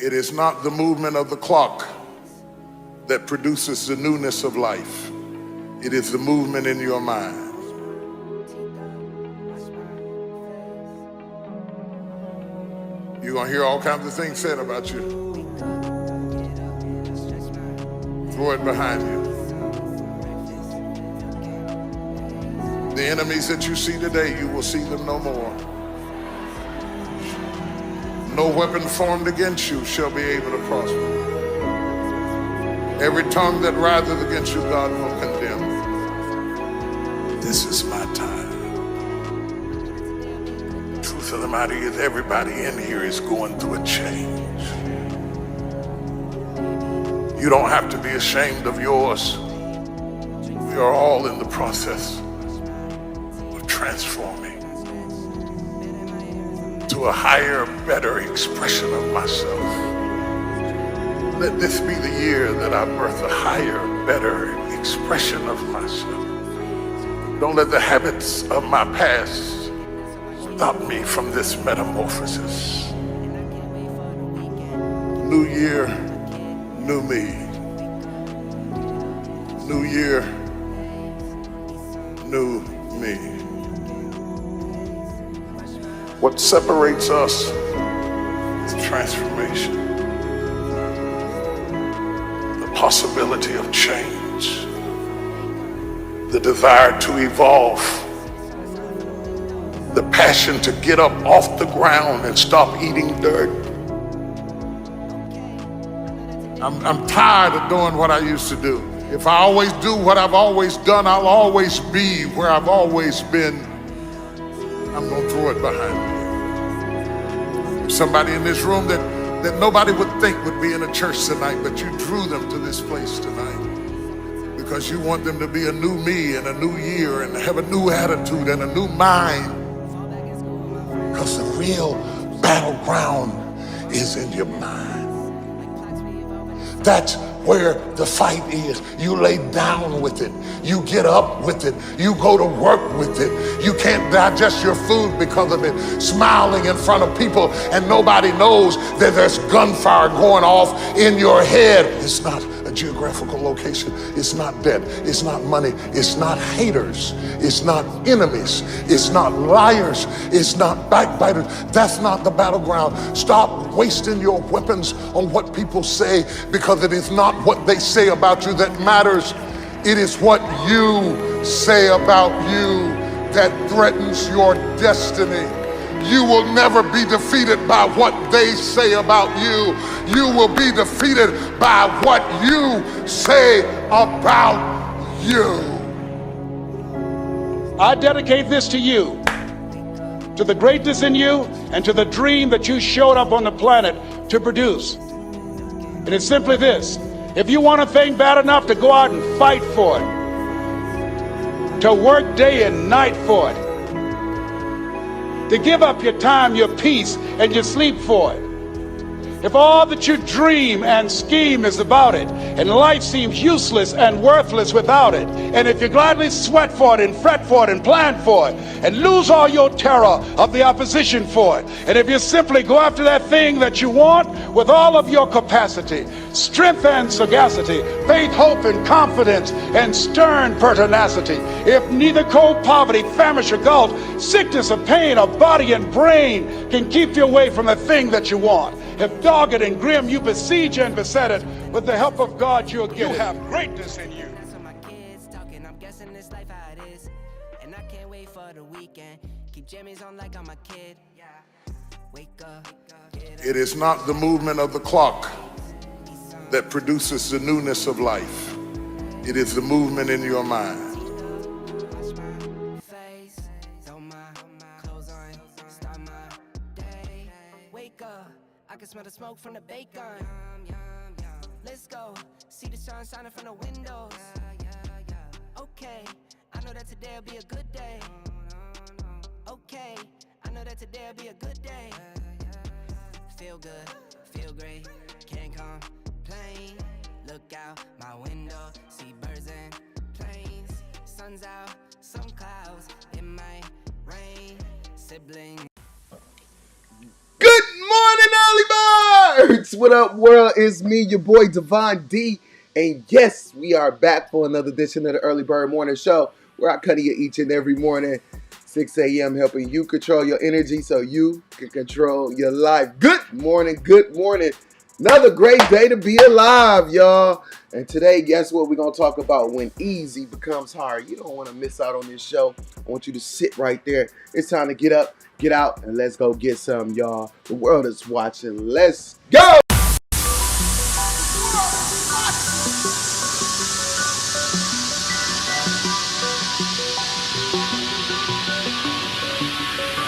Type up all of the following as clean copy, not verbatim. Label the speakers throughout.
Speaker 1: It is not the movement of the clock that produces the newness of life. It is the movement in your mind. You're going to hear all kinds of things said about you. Throw it behind you. The enemies that you see today, you will see them no more. No weapon formed against you shall be able to prosper. Every tongue that riseth against you, God will condemn. This is my time. Truth of the matter is, everybody in here is going through a change. You don't have to be ashamed of yours. We are all in the process of transforming to a higher, better expression of myself. Let this be the year that I birth a higher, better expression of myself. Don't let the habits of my past stop me from this metamorphosis. New year, new me. New year, new me. What separates us is transformation. The possibility of change. The desire to evolve. The passion to get up off the ground and stop eating dirt. I'm tired of doing what I used to do. If I always do what I've always done, I'll always be where I've always been. I'm going to throw it behind me. There's somebody in this room that nobody would think would be in a church tonight, but you drew them to this place tonight because you want them to be a new me in a new year and have a new attitude and a new mind. Because the real battleground is in your mind. That's where the fight is. You lay down with it. You get up with it. You go to work with it. You can't digest your food because of it. Smiling in front of people and nobody knows that there's gunfire going off in your head. It's not a geographical location. It's not debt. It's not money. It's not haters. It's not enemies. It's not liars. It's not backbiters. That's not the battleground. Stop wasting your weapons on what people say, because it is not what they say about you that matters. It is what you say about you that threatens your destiny. You will never be defeated by what they say about you. You will be defeated by what you say about you.
Speaker 2: I dedicate this to you, to the greatness in you, and to the dream that you showed up on the planet to produce. And it's simply this: if you want a thing bad enough to go out and fight for it, to work day and night for it, to give up your time, your peace, and your sleep for it, if all that you dream and scheme is about it, and life seems useless and worthless without it, and if you gladly sweat for it and fret for it and plan for it, and lose all your terror of the opposition for it, and if you simply go after that thing that you want with all of your capacity, strength and sagacity, faith, hope, and confidence, and stern pertinacity, if neither cold poverty, famish, or gulf, sickness or pain, or body and brain can keep you away from the thing that you want, if dogged and grim you besiege and beset it, with the help of God you'll get it. You have greatness in you.
Speaker 3: That's what my kids talking. I'm guessing this life how it is, and I can't wait for the weekend. Keep jammies on like I'm a kid. Wake up, get up.
Speaker 1: It is not the movement of the clock that produces the newness of life. It is the movement in your mind.
Speaker 3: Face, throw my clothes on, start my day. Wake up, I can smell the smoke from the bacon. Let's go, see the sun shining from the windows. Okay, I know that today'll be a good day. Okay, I know that today'll be a good day. Feel good, feel great, can't complain. Look out my window, see birds and planes. Sun's out, some clouds, it might rain. Siblings.
Speaker 4: Good morning, early birds! what up, world? It's me, your boy Devon D. And yes, we are back for another edition of the Early Bird Morning Show, where I cut you each and every morning, 6 a.m., helping you control your energy so you can control your life. Good morning, good morning. Another great day to be alive, y'all. And today, guess what we're going to talk about? When easy becomes hard. You don't want to miss out on this show. I want you to sit right there. It's time to get up, get out, and let's go get some, y'all. The world is watching. Let's go!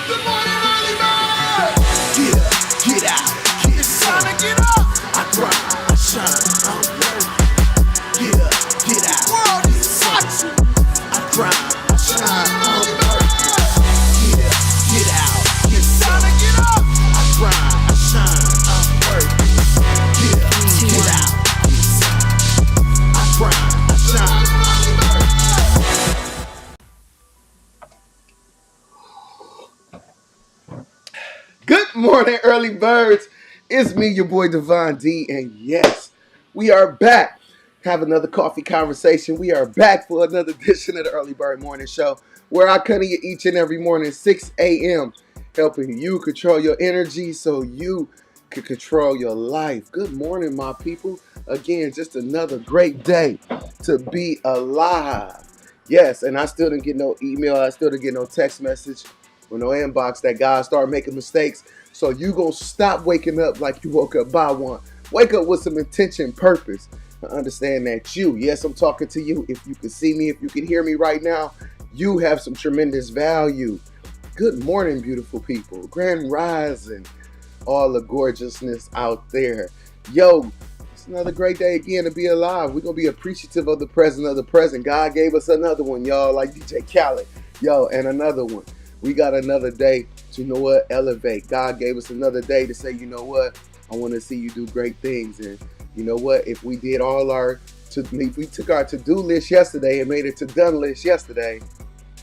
Speaker 1: Good morning, early bird.
Speaker 5: Get out, it's time to get up. I grind, I shine, I work. Get out.
Speaker 1: World is watching.
Speaker 5: I grind, I shine, I work. Get out, it's time to get up. I grind, I shine, I work. Get out, I grind, I shine, I work.
Speaker 4: Good morning, early birds. It's me, your boy Devon D, and yes, we are back. Have another coffee conversation. We are back for another edition of the Early Bird Morning Show, where I come to you each and every morning, 6 a.m., helping you control your energy so you can control your life. Good morning, my people. Again, just another great day to be alive. Yes, and I still didn't get no email. I still didn't get no text message or no inbox that God started making mistakes. So you gonna stop waking up like you woke up by one. Wake up with some intention, purpose. I understand that yes, I'm talking to you. If you can see me, if you can hear me right now, you have some tremendous value. Good morning, beautiful people. Grand rising, all the gorgeousness out there. Yo, it's another great day again to be alive. We're gonna be appreciative of the present. God gave us another one, y'all, like DJ Khaled. Yo, and another one. We got another day to, elevate. God gave us another day to say, I want to see you do great things. And you know what? If we did if we took our to-do list yesterday and made it to done list yesterday,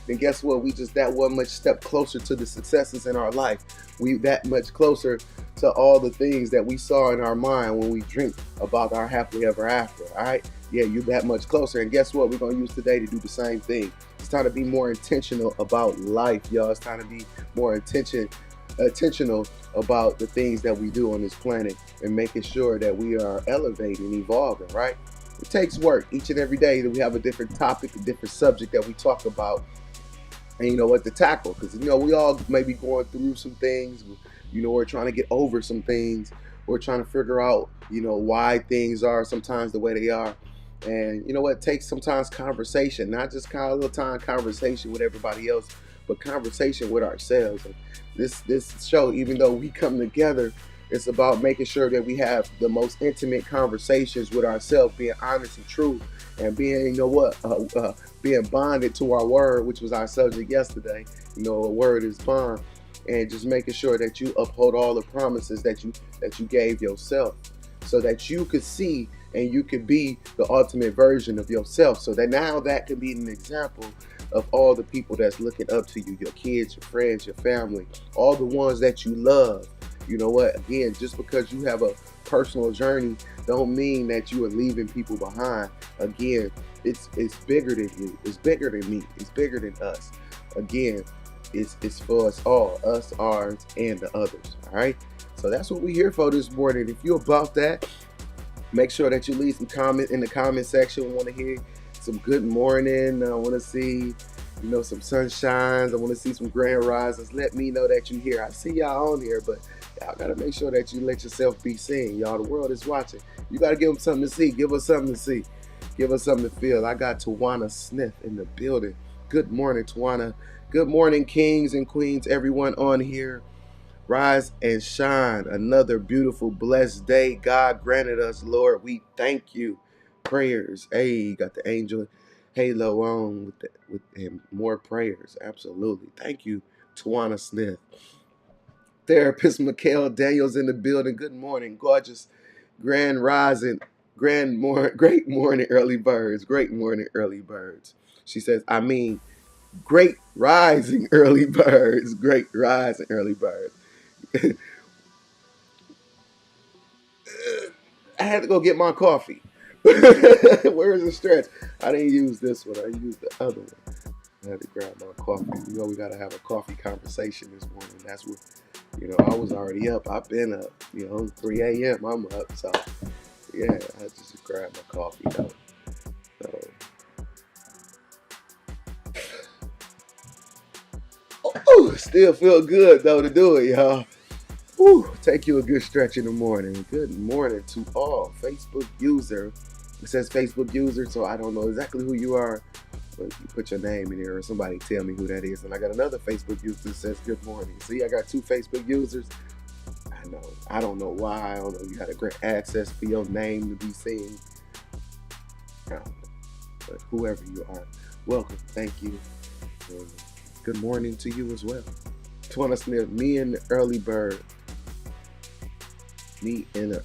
Speaker 4: then guess what? We just that one much step closer to the successes in our life. We that much closer to all the things that we saw in our mind when we dreamt about our happily ever after. All right? Yeah, you that much closer. And guess what? We're going to use today to do the same thing. It's time to be more intentional about life, y'all. It's time to be more intentional about the things that we do on this planet and making sure that we are elevating, evolving, right? It takes work each and every day that we have a different topic, a different subject that we talk about and to tackle. Because, we all may be going through some things, we're trying to get over some things. We're trying to figure out, why things are sometimes the way they are. And it takes sometimes conversation, not just kind of a little time conversation with everybody else, but conversation with ourselves. And this show, even though we come together, it's about making sure that we have the most intimate conversations with ourselves, being honest and true, and being, being bonded to our word, which was our subject yesterday. A word is bond, and just making sure that you uphold all the promises that you gave yourself, so that you could see and you could be the ultimate version of yourself. So that now that can be an example of all the people that's looking up to you, your kids, your friends, your family, all the ones that you love. Again, just because you have a personal journey don't mean that you are leaving people behind. Again, it's bigger than you. It's bigger than me. It's bigger than us. Again, it's for us all, us, ours, and the others. All right. So that's what we're here for this morning. If you're about that, make sure that you leave some comment in the comment section. We want to hear some good morning. I want to see, some sunshines. I want to see some grand rises. Let me know that you're here. I see y'all on here, but y'all got to make sure that you let yourself be seen. Y'all, the world is watching. You got to give them something to see. Give us something to see. Give us something to feel. I got Tawana Smith in the building. Good morning, Tawana. Good morning, kings and queens, everyone on here. Rise and shine. Another beautiful, blessed day God granted us, Lord. We thank you. Prayers. Hey, got the angel halo on with him. More prayers. Absolutely. Thank you, Tawana Smith. Therapist Mikhail Daniels in the building. Good morning, gorgeous, grand rising, great morning, early birds. Great morning, early birds. She says, great rising early birds. Great rising early birds. had to go get my coffee. Where's the stretch? I didn't use this one. I used the other one. I had to grab my coffee. You know, we got to have a coffee conversation this morning. That's what, you know, I was already up. I've been up. You know, 3 a.m. I'm up. So, yeah, I just grabbed my coffee, though. So, oh, still feel good, though, to do it, y'all. Whew, take you a good stretch in the morning. Good morning to all Facebook user. It says Facebook user, so I don't know exactly who you are. But you put your name in here or somebody tell me who that is. And I got another Facebook user that says good morning. See, I got 2 Facebook users. I know. I don't know why. I don't know. You got to grant access for your name to be seen. I don't know. But whoever you are, welcome. Thank you. And good morning to you as well. Twana Smith, me and the early bird. Me and the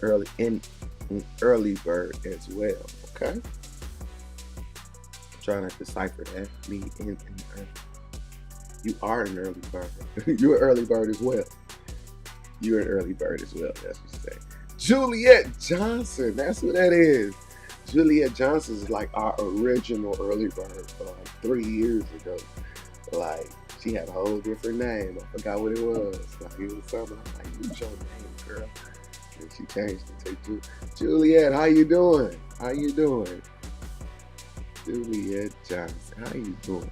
Speaker 4: early bird as well. Okay? Trying to decipher that. Me and an early. You are an early bird. You're an early bird as well. You're an early bird as well. That's what you say. Juliet Johnson. That's what that is. Juliet Johnson is like our original early bird for like 3 years ago. Like, she had a whole different name. I forgot what it was. Like, it was something. I'm like, use your name, girl. And she changed it to Juliet. How you doing? How you doing? Juliet Johnson, how you doing?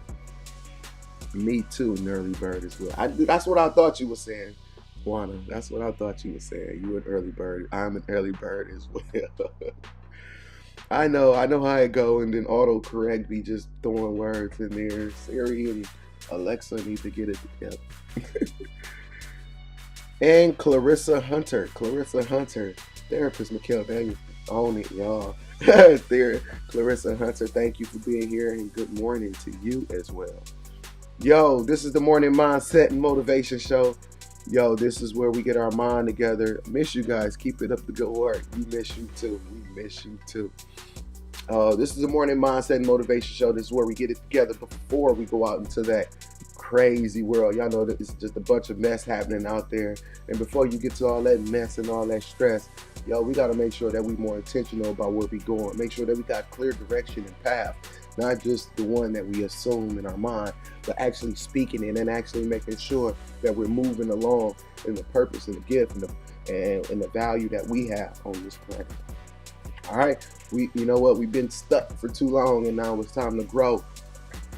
Speaker 4: Me too, an early bird as well. That's what I thought you were saying, Juana. That's what I thought you were saying. You an early bird. I'm an early bird as well. I know how it go, and then autocorrect be just throwing words in there. Siri and Alexa need to get it together. And Clarissa Hunter, therapist Mikhail Daniel, own it, y'all. There, Clarissa Hunter, thank you for being here, and good morning to you as well. Yo, this is the Morning Mindset and Motivation Show. Yo, this is where we get our mind together. Miss you guys. Keep it up the good work. We miss you too. We miss you too. This is the Morning Mindset and Motivation Show. This is where we get it together before we go out into that crazy world. Y'all know that it's just a bunch of mess happening out there. And before you get to all that mess and all that stress, yo, we got to make sure that we more intentional about where we going. Make sure that we got clear direction and path. Not just the one that we assume in our mind, but actually speaking it and actually making sure that we're moving along in the purpose and the gift and the value that we have on this planet. All right, you know what? We've been stuck for too long, and now it's time to grow.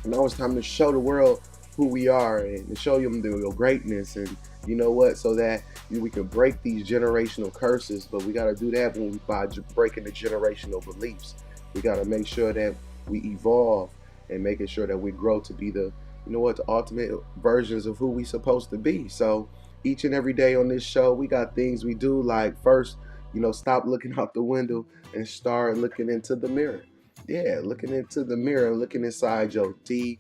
Speaker 4: And now it's time to show the world who we are and to show them the greatness. And you know what? So that we can break these generational curses, but we got to do that by breaking the generational beliefs. We got to make sure that we evolve and making sure that we grow to be the ultimate versions of who we supposed to be. So each and every day on this show, we got things we do, like first, stop looking out the window and start looking into the mirror. Yeah, looking into the mirror, looking inside your DNA,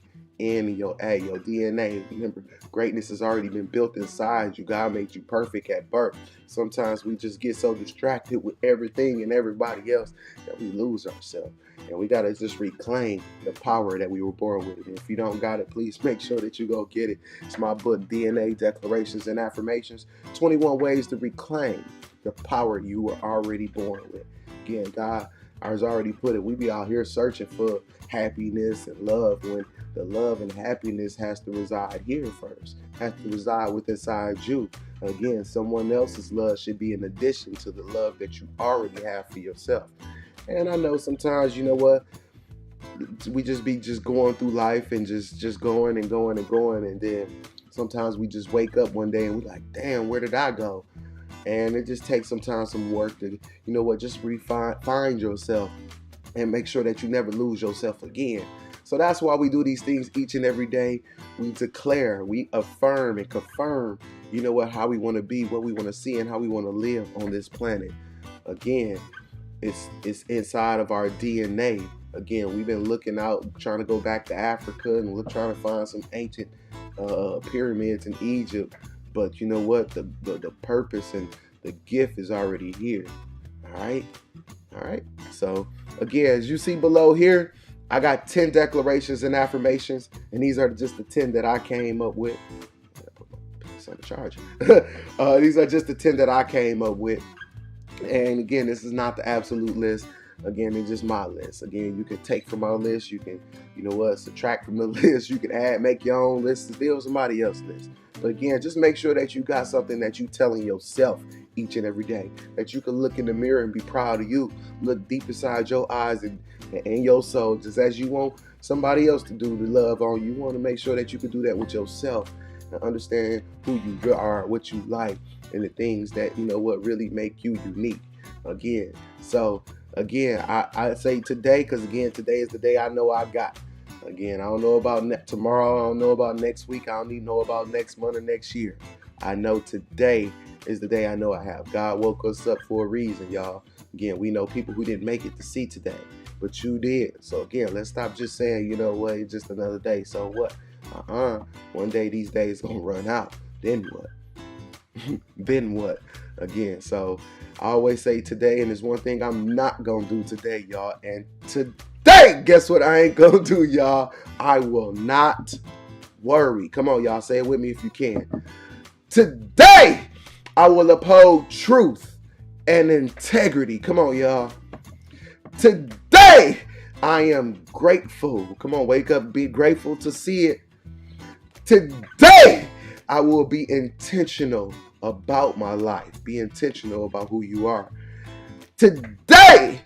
Speaker 4: your DNA. Remember, greatness has already been built inside you. God made you perfect at birth. Sometimes we just get so distracted with everything and everybody else that we lose ourselves. And we got to just reclaim the power that we were born with. And if you don't got it, please make sure that you go get it. It's my book, DNA Declarations and Affirmations, 21 Ways to Reclaim the Power You Were Already Born With. Again, God has already put it. We be out here searching for happiness and love, when the love and happiness has to reside here first, has to reside within inside you. Again, someone else's love should be in addition to the love that you already have for yourself. And I know sometimes, we just be going through life and just going and going and going, and then sometimes we just wake up one day and we're like, damn, where did I go? And it just takes sometimes some work to, just find yourself and make sure that you never lose yourself again. So that's why we do these things each and every day. We declare, we affirm and confirm, how we want to be, what we want to see, and how we want to live on this planet. Again, it's inside of our DNA. Again, we've been looking out, trying to go back to Africa, and we're trying to find some ancient pyramids in Egypt. But you know what? The purpose and the gift is already here. All right. So again, as you see below here, I got 10 declarations and affirmations, and these are just the 10 that I came up with. It's on the charger. These are just the 10 that I came up with. And again, this is not the absolute list. Again, it's just my list. Again, you can take from our list. You can, subtract from the list. You can add, make your own list to build somebody else's list. But again, just make sure that you got something that you telling yourself each and every day. That you can look in the mirror and be proud of you. Look deep inside your eyes and your soul. Just as you want somebody else to do the love on you, you want to make sure that you can do that with yourself. And understand who you are, what you like, and the things that what really make you unique. Again, I say today, because again, today is the day I know I got. Again, I don't know about tomorrow. I don't know about next week. I don't even know about next month or next year. I know today is the day I know I have. God woke us up for a reason, y'all. Again, we know people who didn't make it to see today, but you did. So again, let's stop just saying, it's just another day. So what? One day these days gonna run out. Then what? Then what? Again, so I always say today, and there's one thing I'm not gonna do today, y'all. And today, guess what I ain't gonna do, y'all? I will not worry. Come on, y'all, say it with me if you can. Today, I will uphold truth and integrity. Come on, y'all. Today, I am grateful. Come on, wake up, be grateful to see it. Today, I will be intentional about my life. Be intentional about who you are. Today,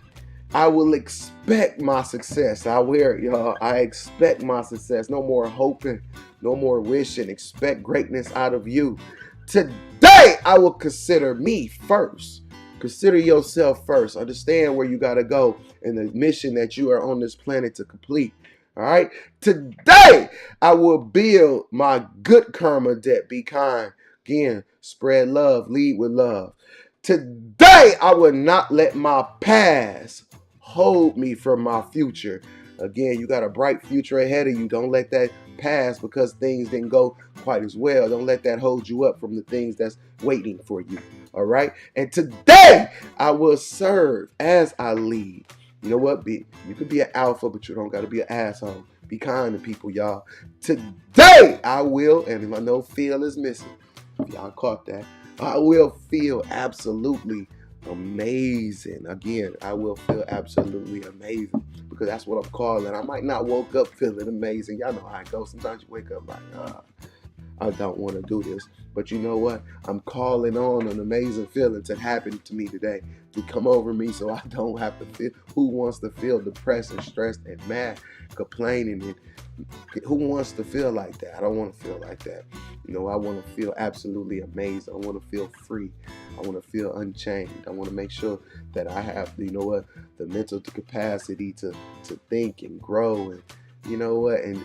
Speaker 4: I will expect my success. I wear it, y'all. I expect my success. No more hoping, no more wishing. Expect greatness out of you. Today, I will consider me first. Consider yourself first. Understand where you got to go and the mission that you are on this planet to complete. All right. Today, I will build my good karma debt. Be kind. Again, spread love. Lead with love. Today, I will not let my past hold me from my future. Again, you got a bright future ahead of you. Don't let that pass because things didn't go quite as well. Don't let that hold you up from the things that's waiting for you. All right. And today, I will serve as I lead. You know what? You can be an alpha, but you don't got to be an asshole. Be kind to people, y'all. Today, I will, and if I know Phil is missing, if y'all caught that, I will feel absolutely amazing. Again, I will feel absolutely amazing because that's what I'm calling. I might not woke up feeling amazing. Y'all know how it goes. Sometimes you wake up like, I don't want to do this. But you know what? I'm calling on an amazing feeling to happen to me today, to come over me so I don't have to feel. Who wants to feel depressed and stressed and mad, complaining? And who wants to feel like that? I don't want to feel like that. I want to feel absolutely amazing. I want to feel free. I want to feel unchained. I want to make sure that I have, the mental capacity to think and grow and,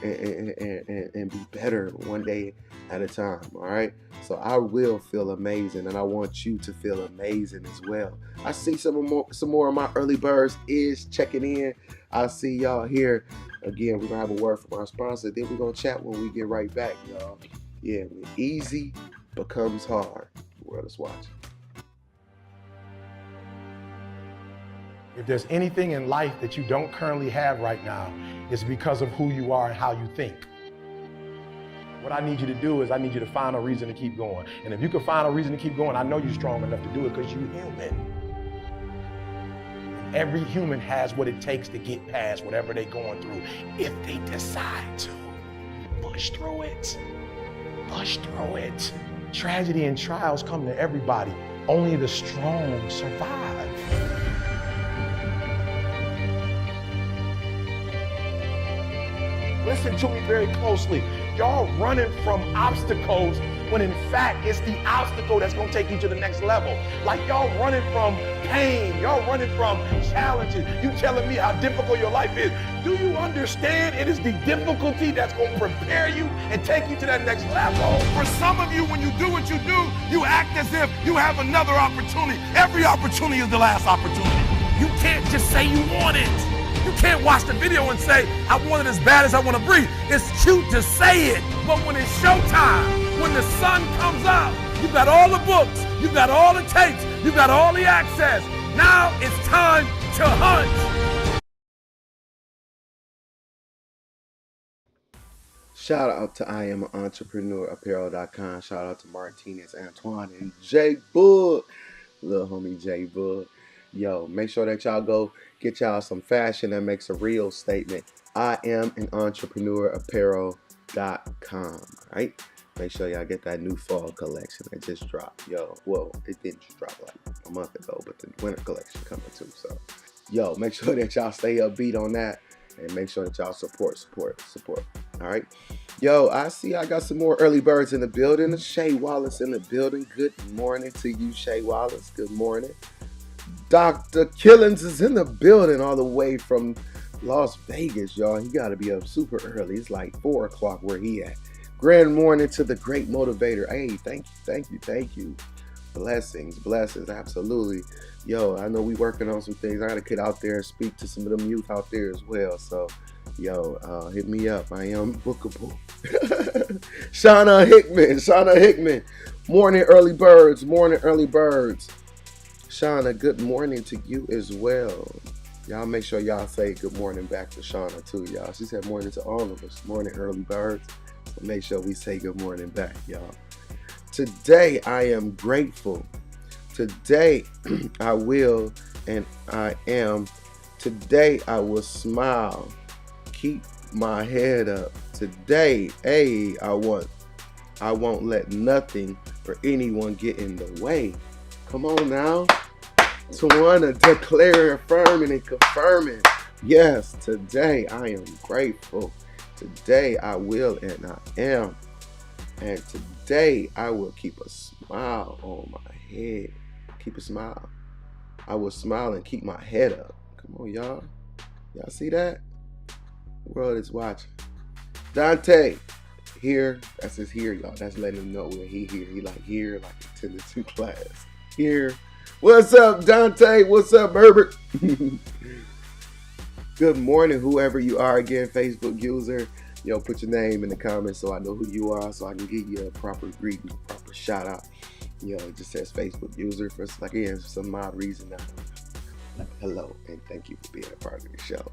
Speaker 4: and be better one day at a time. All right. So I will feel amazing, and I want you to feel amazing as well. I see some more of my early birds is checking in. I'll see y'all here again. We're gonna have a word from our sponsor. Then we're gonna chat when we get right back, y'all. Yeah, when easy becomes hard. The world is watching.
Speaker 6: If there's anything in life that you don't currently have right now, it's because of who you are and how you think. What I need you to do is I need you to find a reason to keep going. And if you can find a reason to keep going, I know you're strong enough to do it because you're human. Every human has what it takes to get past whatever they're going through if they decide to. Push through it. Push through it. Tragedy and trials come to everybody. Only the strong survive. Listen to me very closely. Y'all running from obstacles when in fact it's the obstacle that's gonna take you to the next level. Like y'all running from pain, y'all running from challenges. You telling me how difficult your life is. Do you understand it is the difficulty that's gonna prepare you and take you to that next level?
Speaker 7: For some of you, when you do what you do, you act as if you have another opportunity. Every opportunity is the last opportunity. You can't just say you want it. You can't watch the video and say, I want it as bad as I want to breathe. It's cute to say it, but when it's showtime, when the sun comes up, you've got all the books, you've got all the tapes, you've got all the access. Now it's time to hunt.
Speaker 4: Shout out to I Am an Entrepreneur Apparel.com. Shout out to Martinez, Antoine, and Jay Book. little homie J Bug. Yo, make sure that y'all go get y'all some fashion that makes a real statement. I am an entrepreneur apparel.com. Right? Make sure y'all get that new fall collection that just dropped. Yo, well, it didn't just drop like a month ago, but the winter collection coming too. So, yo, make sure that y'all stay upbeat on that and make sure that y'all support. All right. Yo, I see I got some more early birds in the building. Shay Wallace in the building. Good morning to you, Shay Wallace. Good morning. Dr. Killings is in the building all the way from Las Vegas, y'all. He got to be up super early. It's like 4 o'clock where he at. Grand morning to the great motivator. Hey, thank you. Blessings, absolutely. Yo, I know we working on some things. I got to get out there and speak to some of them youth out there as well. So, yo, hit me up. I am bookable. Shauna Hickman. Morning, early birds. Shauna, good morning to you as well. Y'all make sure y'all say good morning back to Shauna too, y'all. She said morning to all of us. Morning, early birds. So make sure we say good morning back, y'all. Today, I am grateful. Today, I will and I am. Today, I will smile. Keep my head up. Today, I won't let nothing or anyone get in the way. Come on now. Tawana declaring, affirming, and confirming. Yes, today I am grateful. Today I will and I am. And today I will keep a smile on my head. Keep a smile. I will smile and keep my head up. Come on, y'all. Y'all see that? The world is watching. Dante, here. That's his here, y'all. That's letting him know where he here. He like here, like attended to class. Here. What's up, Dante? What's up, Herbert? Good morning, whoever you are. Again, Facebook user. Yo, put your name in the comments so I know who you are, so I can give you a proper greeting, proper shout out. Yo, it just says Facebook user for some odd reason. Hello, and thank you for being a part of the show.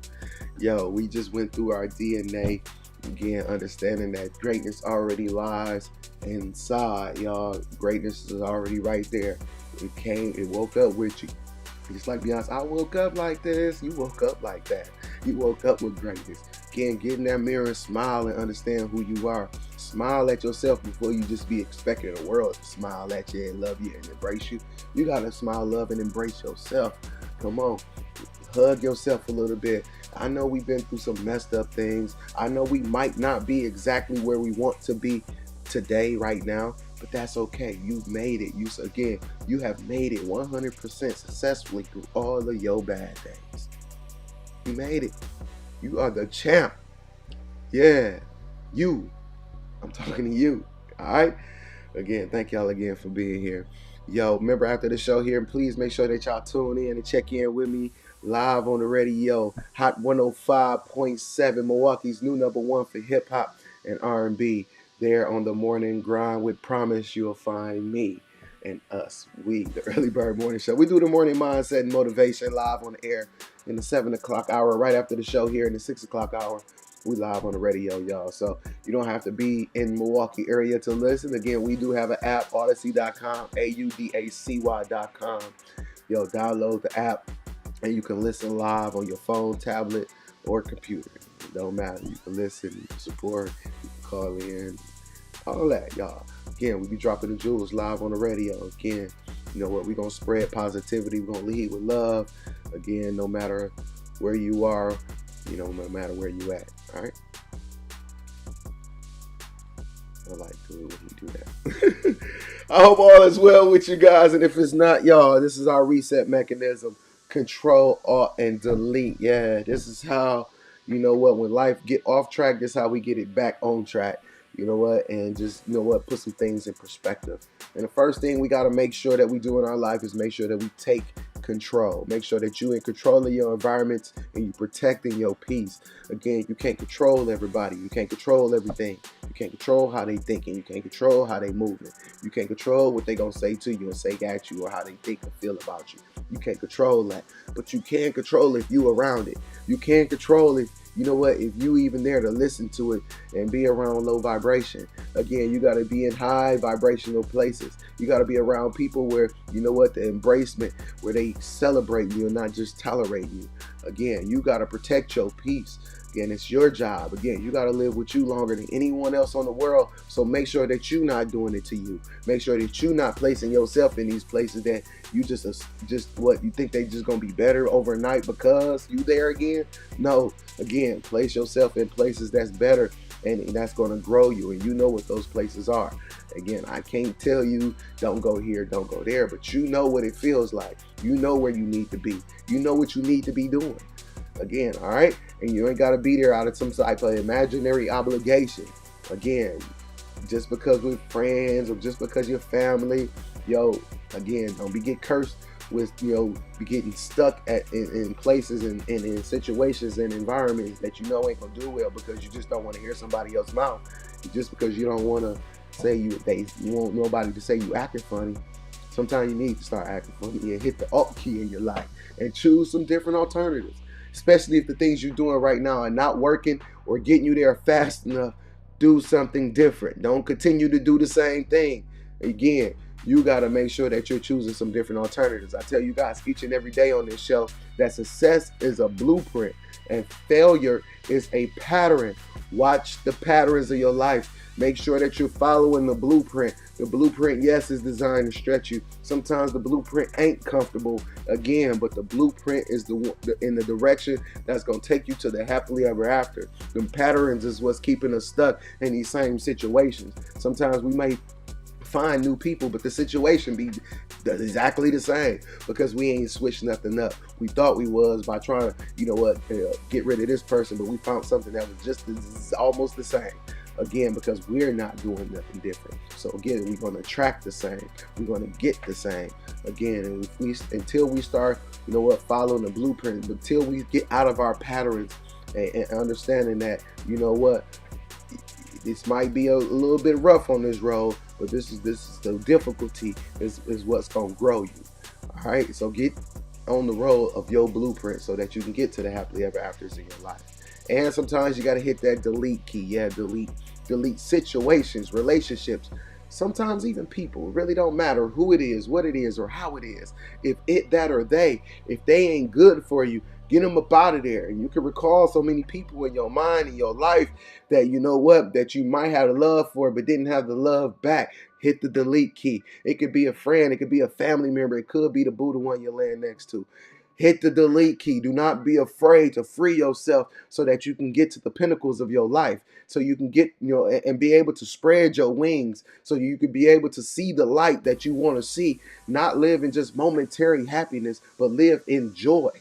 Speaker 4: Yo, we just went through our DNA. Again, understanding that greatness already lies inside, y'all. Greatness is already right there. It woke up with you. Just like Beyonce, I woke up like this. You woke up like that. You woke up with greatness. Again, get in that mirror and smile and understand who you are. Smile at yourself before you just be expecting the world to smile at you and love you and embrace you. You gotta smile, love, and embrace yourself. Come on. Hug yourself a little bit. I know we've been through some messed up things. I know we might not be exactly where we want to be today, right now, but that's okay. You've made it. You have made it 100% successfully through all of your bad days. You made it. You are the champ. Yeah, you. I'm talking to you. All right. Again, thank y'all again for being here. Yo, remember after the show here, please make sure that y'all tune in and check in with me live on the radio. Hot 105.7, Milwaukee's new #1 for hip hop and R&B. There on the morning grind with Promise you'll find me and us. We, the Early Bird Morning Show. We do the morning mindset and motivation live on the air in the 7 o'clock hour, right after the show here in the 6 o'clock hour. We live on the radio, y'all. So you don't have to be in Milwaukee area to listen. Again, we do have an app, Audacy.com, AUDACY.com. Yo, download the app and you can listen live on your phone, tablet, or computer. It don't matter. You can listen, you can support, you can call in, all that, y'all. Again, we be dropping the jewels live on the radio. Again, you know what? We're going to spread positivity. We're going to lead with love. Again, no matter where you are, you know, no matter where you at. All right? I like good when you do that. I hope all is well with you guys. And if it's not, y'all, this is our reset mechanism. Control, Alt, and Delete. Yeah, this is how, you know what, when life get off track, this is how we get it back on track. You know what? And just, you know what, put some things in perspective. And the first thing we got to make sure that we do in our life is make sure that we take control. Make sure that you're in control of your environment and you're protecting your peace. Again, you can't control everybody. You can't control everything. You can't control how they thinking. You can't control how they moving. You can't control what they gonna say to you and say at you or how they think or feel about you. You can't control that. But you can control if you around it. You can control you know what, if you even there to listen to it and be around low vibration. Again, you got to be in high vibrational places. You got to be around people where, you know what, the embracement, where they celebrate you and not just tolerate you. Again, you got to protect your peace. Again, it's your job. Again, you got to live with you longer than anyone else on the world. So make sure that you're not doing it to you. Make sure that you're not placing yourself in these places that you just what you think they just gonna be better overnight because you there again. No, again, place yourself in places that's better and that's gonna grow you, and you know what those places are. Again, I can't tell you don't go here, don't go there, but you know what it feels like. You know where you need to be. You know what you need to be doing. Again, all right? And you ain't got to be there out of some type of imaginary obligation. Again, just because we're friends or just because you're family, again, don't get cursed with, be getting stuck in places and in situations and environments that you know ain't going to do well because you just don't want to hear somebody else's mouth. Just because you don't want to say you want nobody to say you acting funny. Sometimes you need to start acting funny and hit the alt key in your life and choose some different alternatives. Especially if the things you're doing right now are not working or getting you there fast enough. Do something different. Don't continue to do the same thing. Again, you got to make sure that you're choosing some different alternatives. I tell you guys each and every day on this show that success is a blueprint and failure is a pattern. Watch the patterns of your life. Make sure that you're following the blueprint. The blueprint, yes, is designed to stretch you. Sometimes the blueprint ain't comfortable, again, but the blueprint is in the direction that's going to take you to the happily ever after. The patterns is what's keeping us stuck in these same situations. Sometimes we may find new people, but the situation be exactly the same because we ain't switched nothing up. We thought we was by trying to, get rid of this person, but we found something that was just almost the same. Again, because we're not doing nothing different. So again, we're going to attract the same. We're going to get the same. Again, and until we start, following the blueprint, until we get out of our patterns and understanding that, this might be a little bit rough on this road, but this is the difficulty is what's going to grow you. All right, so get on the road of your blueprint so that you can get to the happily ever afters in your life. And sometimes you got to hit that delete key. Yeah, delete situations, relationships, sometimes even people. It really don't matter who it is, what it is, or how it is. If they ain't good for you, get them up out of there. And you can recall so many people in your mind, in your life, that that you might have the love for, but didn't have the love back. Hit the delete key. It could be a friend. It could be a family member. It could be the Buddha one you're laying next to. Hit the delete key. Do not be afraid to free yourself so that you can get to the pinnacles of your life. So you can get, and be able to spread your wings so you can be able to see the light that you want to see. Not live in just momentary happiness, but live in joy.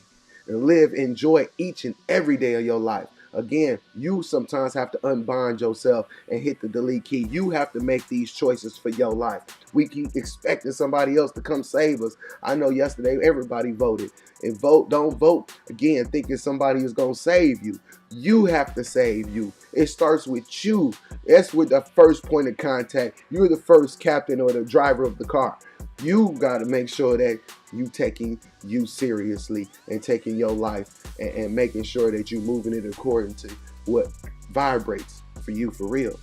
Speaker 4: And live in joy each and every day of your life. Again, you sometimes have to unbind yourself and hit the delete key. You have to make these choices for your life. We keep expecting somebody else to come save us. I know yesterday everybody voted. And don't vote, again, thinking somebody is going to save you. You have to save you. It starts with you. That's with the first point of contact. You're the first captain or the driver of the car. You got to make sure that you taking you seriously and taking your life and making sure that you're moving it according to what vibrates for you for real.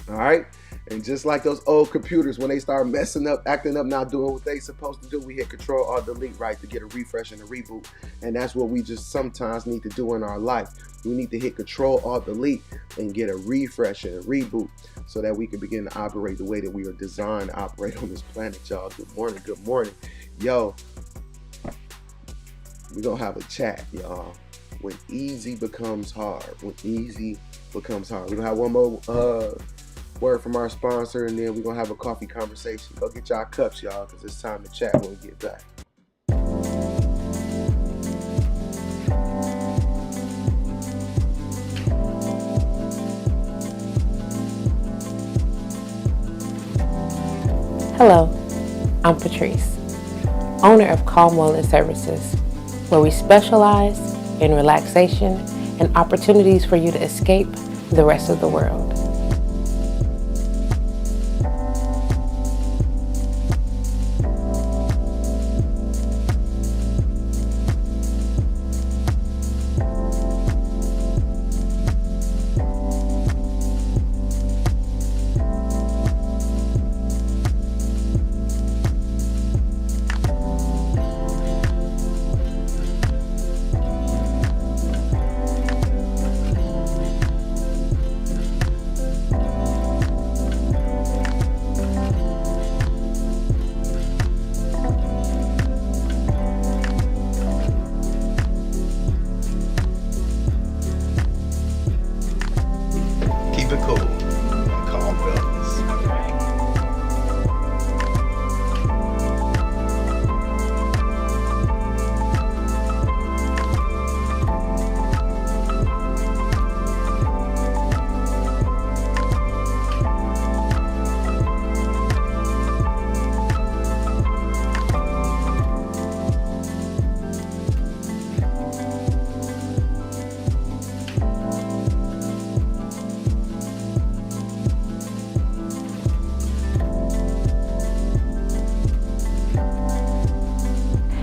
Speaker 4: All right? And just like those old computers, when they start messing up, acting up, not doing what they supposed to do, we hit Control or Delete, right, to get a refresh and a reboot. And that's what we just sometimes need to do in our life. We need to hit Control or Delete and get a refresh and a reboot so that we can begin to operate the way that we are designed to operate on this planet, y'all. Good morning, good morning. Yo, we're going to have a chat, y'all. When easy becomes hard. When easy becomes hard. We're going to have one more word from our sponsor, and then we're going to have a coffee conversation. Go get y'all cups, y'all, because it's time to chat when we get back.
Speaker 8: Hello, I'm Patrice, owner of Calm Wellness Services, where we specialize in relaxation and opportunities for you to escape the rest of the world.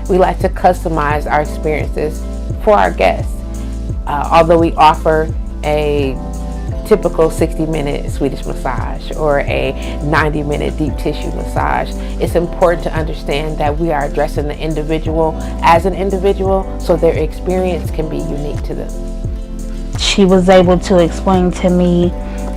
Speaker 8: We like to customize our experiences for our guests. Although we offer a typical 60-minute Swedish massage or a 90-minute deep tissue massage, it's important to understand that we are addressing the individual as an individual, so their experience can be unique to them.
Speaker 9: She was able to explain to me,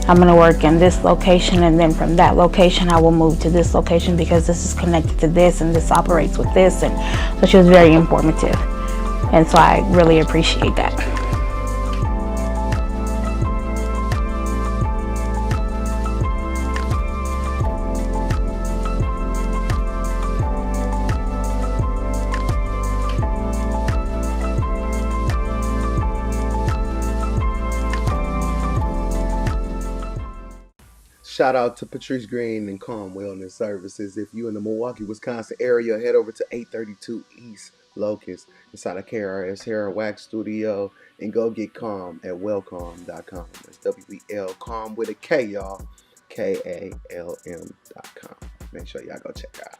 Speaker 9: I'm going to work in this location, and then from that location I will move to this location because this is connected to this and this operates with this. And so she was very informative, and so I really appreciate that.
Speaker 4: Shout out to Patrice Green and Calm Wellness Services. If you're in the Milwaukee, Wisconsin area, head over to 832 East Locust inside of KRS Hair Wax Studio and go get Calm at wellcalm.com. That's W-E-L, Calm with a K, y'all. KALM.com. Make sure y'all go check out.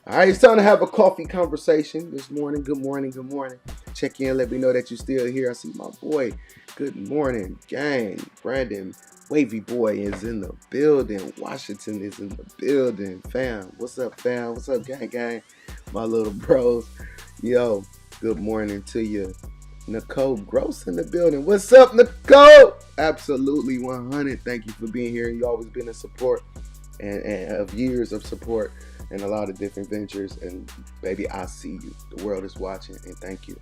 Speaker 4: All right, it's time to have a coffee conversation this morning. Good morning, good morning. Check in, let me know that you're still here. I see my boy. Good morning, gang. Brandon Wavy Boy is in the building. Washington is in the building. Fam, what's up, fam? What's up, gang? My little bros. Yo, good morning to you. Nicole Gross in the building. What's up, Nicole? Absolutely 100. Thank you for being here. You always been a support and of years of support and a lot of different ventures. And baby, I see you. The world is watching, and thank you.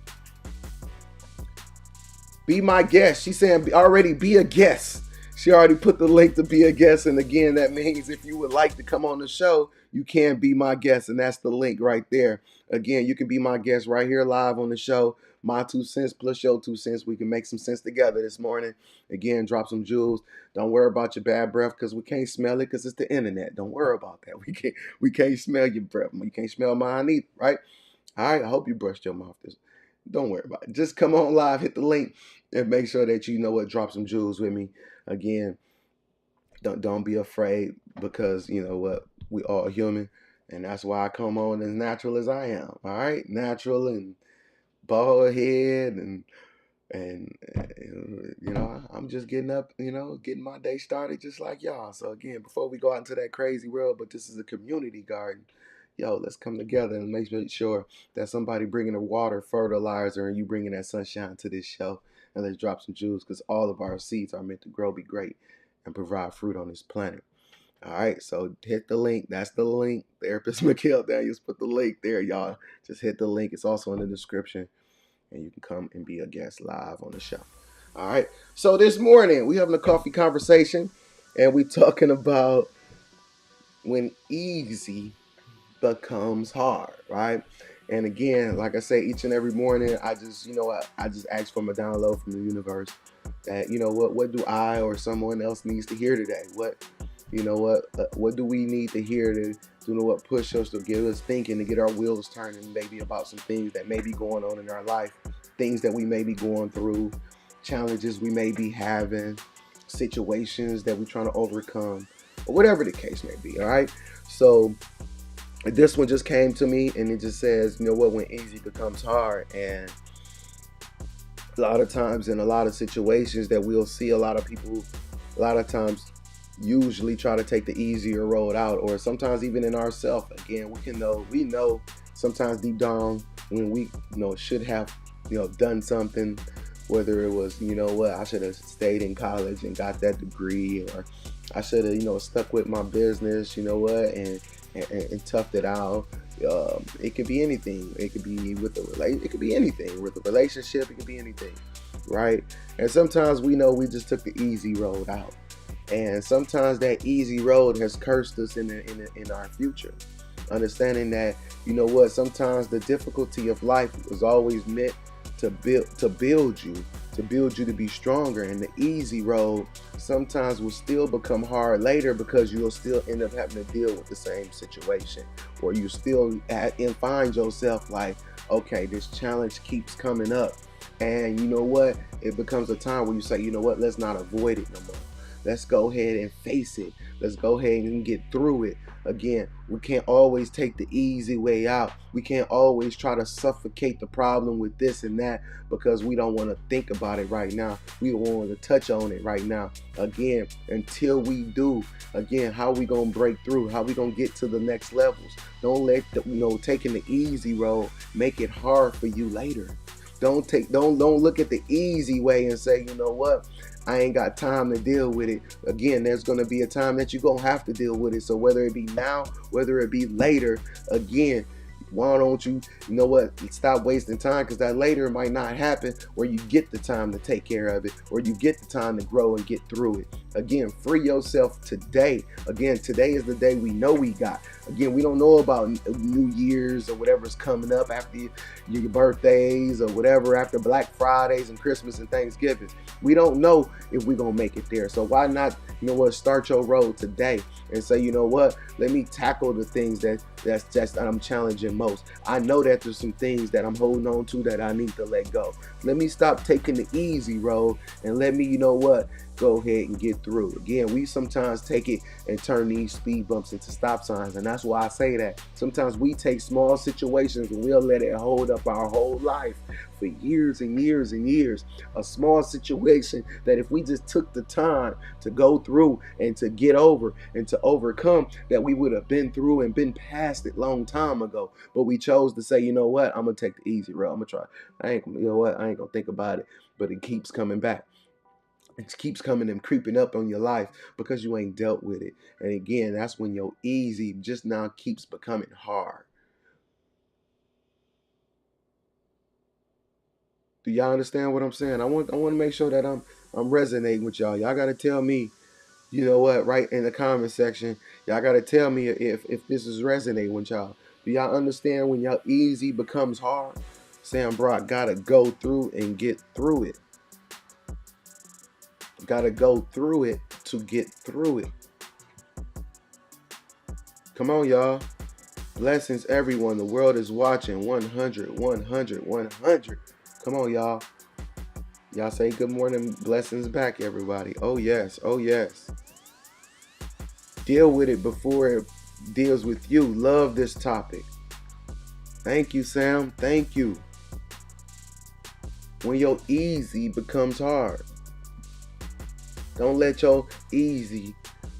Speaker 4: Be my guest. She's saying already be a guest. She already put the link to be a guest. And again, that means if you would like to come on the show, you can be my guest. And that's the link right there. Again, you can be my guest right here live on the show. My 2 cents plus your 2 cents. We can make some sense together this morning. Again, drop some jewels. Don't worry about your bad breath because we can't smell it because it's the internet. Don't worry about that. We can't smell your breath. You can't smell mine either, right? All right, I hope you brushed your mouth. Don't worry about it. Just come on live, hit the link, and make sure that you know what, drop some jewels with me. Again, don't be afraid because you know what, we all human, and that's why I come on as natural as I am. All right, natural and bald head, and you know, I'm just getting up, you know, getting my day started just like y'all. So again, before we go out into that crazy world, but this is a community garden. Yo, let's come together and make sure that somebody bringing the water, fertilizer, and you bringing that sunshine to this show. And let's drop some jewels because all of our seeds are meant to grow, be great, and provide fruit on this planet. All right, so hit the link. That's the link. Therapist Mikhail Daniels put the link there, y'all. Just hit the link. It's also in the description. And you can come and be a guest live on the show. All right, so this morning we having a coffee conversation. And we talking about when easy becomes hard, right? And again, like I say, each and every morning, I just ask for a download from the universe that, you know what do I or someone else needs to hear today? What do we need to hear to, you know what, push us, to get us thinking, to get our wheels turning, maybe about some things that may be going on in our life, things that we may be going through, challenges we may be having, situations that we're trying to overcome, or whatever the case may be, all right? So this one just came to me, and it just says, you know what, when easy becomes hard. And a lot of times in a lot of situations that we'll see, a lot of people, a lot of times usually try to take the easier road out, or sometimes even in ourselves. Again, we know sometimes deep down when we, you know, should have, you know, done something, whether it was, you know what, I should have stayed in college and got that degree, or I should have, you know, stuck with my business, you know what, and toughed it out. It could be anything. It could be it could be anything with a relationship. It could be anything, right? And sometimes we know we just took the easy road out, and sometimes that easy road has cursed us in our future. Understanding that, you know what, sometimes the difficulty of life was always meant to build you to be stronger, and the easy road sometimes will still become hard later because you'll still end up having to deal with the same situation, or you still find yourself like, okay, this challenge keeps coming up, and you know what, it becomes a time where you say, you know what, let's not avoid it no more. Let's go ahead and face it. Let's go ahead and get through it. Again, we can't always take the easy way out. We can't always try to suffocate the problem with this and that because we don't want to think about it right now. We don't want to touch on it right now. Again, until we do, again, how we going to break through? How we going to get to the next levels? Don't let taking the easy road make it hard for you later. Don't look at the easy way and say, you know what? I ain't got time to deal with it. Again, there's going to be a time that you're going to have to deal with it. So whether it be now, whether it be later, again, why don't you know what, stop wasting time, because that later might not happen, or you get the time to take care of it, or you get the time to grow and get through it. Again, free yourself today. Again, today is the day we know we got. Again, we don't know about New Year's or whatever's coming up after your birthdays or whatever, after Black Fridays and Christmas and Thanksgiving. We don't know if we're going to make it there. So why not, start your road today and say, you know what, let me tackle the things that I'm challenging most. I know that there's some things that I'm holding on to that I need to let go. Let me stop taking the easy road and let me, go ahead and get through. Again, we sometimes take it and turn these speed bumps into stop signs, and that's why I say that. Sometimes we take small situations and we'll let it hold up our whole life for years and years and years. A small situation that if we just took the time to go through and to get over and to overcome, that we would have been through and been past it long time ago. But we chose to say, you know what, I'm gonna take the easy road. I'm gonna try. I ain't gonna think about it. But it keeps coming back. It keeps coming and creeping up on your life because you ain't dealt with it. And again, that's when your easy just now keeps becoming hard. Do y'all understand what I'm saying? I want to make sure that I'm resonating with y'all. Y'all got to tell me, you know what, right in the comment section. Y'all got to tell me if this is resonating with y'all. Do y'all understand when y'all easy becomes hard? Sam Brock got to go through and get through it. Gotta go through it to get through it. Come on, y'all. Blessings, everyone. The world is watching. 100, 100, 100. Come on, y'all. Y'all say good morning. Blessings back, everybody. Oh, yes. Oh, yes. Deal with it before it deals with you. Love this topic. Thank you, Sam. Thank you. When your easy becomes hard. Don't let your easy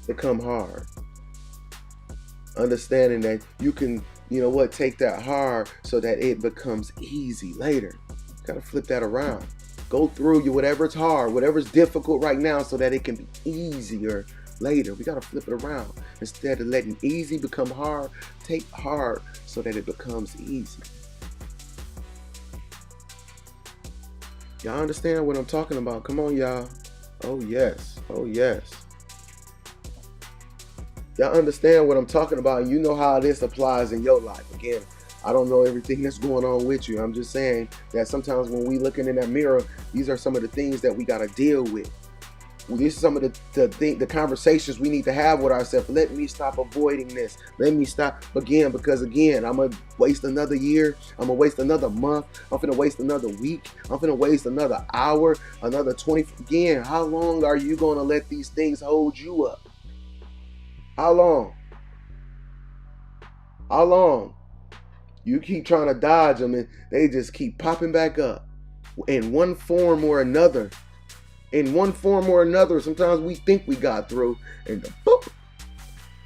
Speaker 4: become hard. Understanding that you can, take that hard so that it becomes easy later. Gotta flip that around. Go through whatever's hard, whatever's difficult right now so that it can be easier later. We gotta flip it around. Instead of letting easy become hard, take hard so that it becomes easy. Y'all understand what I'm talking about? Come on, y'all. Oh, yes. Oh, yes. Y'all understand what I'm talking about, and you know how this applies in your life. Again, I don't know everything that's going on with you. I'm just saying that sometimes when we looking in that mirror, these are some of the things that we got to deal with. These are some of the conversations we need to have with ourselves. Let me stop avoiding this. Let me stop because I'm going to waste another year. I'm going to waste another month. I'm going to waste another week. I'm going to waste another hour, another 20. Again, how long are you going to let these things hold you up? How long? How long? You keep trying to dodge them and they just keep popping back up in one form or another. Sometimes we think we got through and boop.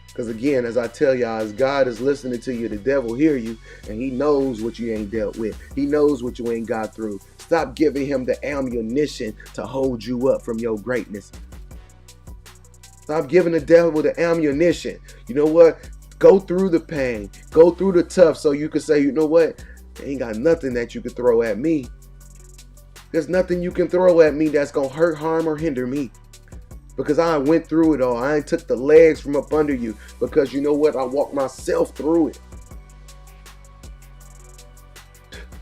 Speaker 4: Because again, as I tell y'all, as God is listening to you, the devil hear you and he knows what you ain't dealt with. He knows what you ain't got through. Stop giving him the ammunition to hold you up from your greatness. Stop giving the devil the ammunition. You know what? Go through the pain. Go through the tough so you can say, you know what? Ain't got nothing that you can throw at me. There's nothing you can throw at me that's going to hurt, harm, or hinder me. Because I went through it all. I ain't took the legs from up under you. Because you know what? I walked myself through it.